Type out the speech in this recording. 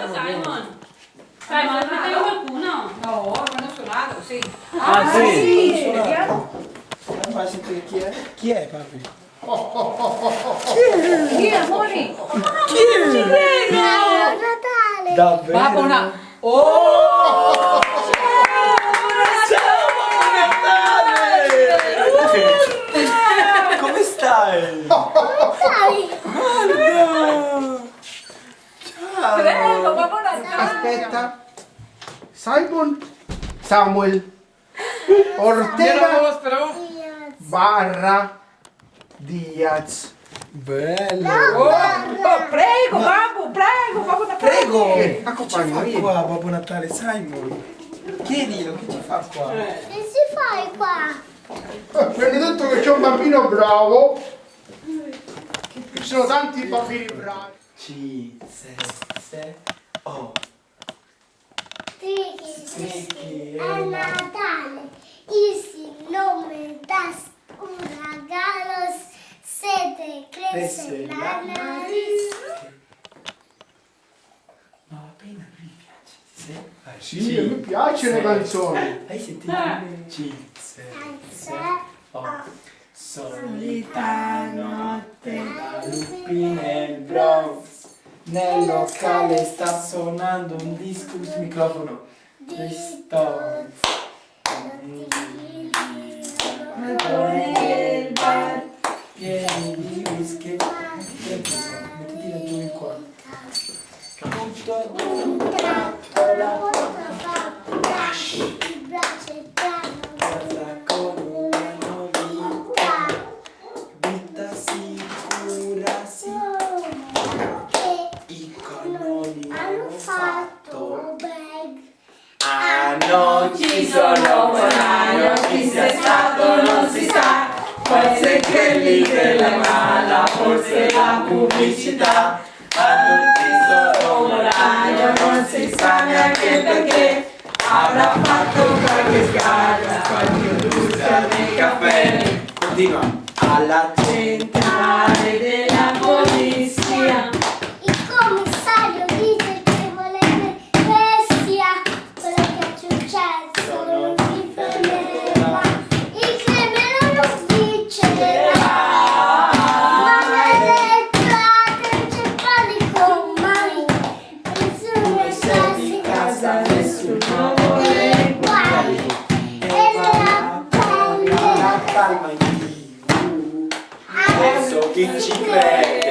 Simon. Simon, aspetta io qualcuno? No, non ho suonato, sì. Ah, sì? Vediamo. Fai sentire chi è? Chi è, papi? Chi è, amore? Chi è? Natale! Davvero? Babbo Natale. Oh! Come stai? Sai? Guarda! Ciao! Prego, Babbo Natale. Aspetta. Samuel Ortega barra Diaz. Bello! Oh, prego, Babbo Natale. Prego! Accompagna, Che ci vieni. fa qua, Babbo Natale Simon? Chiedilo, che ci fa qua? Che si fa qua? Prende detto che c'è un bambino bravo. Ci sono tanti bambini bravi. C-S-S-O. Tricky, è Natale. Il nome das un regalo se te crece la nariz. Ma appena mi piace. Sì, a me piacciono le canzoni. Hai sentito? C-S-O. Solita notte da lupi nel Bronx. Nel locale sta suonando un disco sul microfono. The Stones. Nel bar pieni di whisky. Mettiti la giù qua. Tutto trappola. Casa con una novità. Vita sicura, sì. I cannoni hanno fatto bag. ah, non ci sono guadagno, chi sia stato non si sa, forse quelli della mala, forse la pubblicità, ma non ci sono guadagno, non si sa neanche perché, avrà fatto qualche scarpa, qualche industria del caffè, continua, alla centrale della polizia. Il commissario dice che vuole che sia quello che è successo, non si fermerà. Il criminale non vincerà. Maledetta, non c'è panico mai. Nessuno sa Di casa nessuno e vuole guai. E la pelle. la palma in TV. Adesso chi ci crede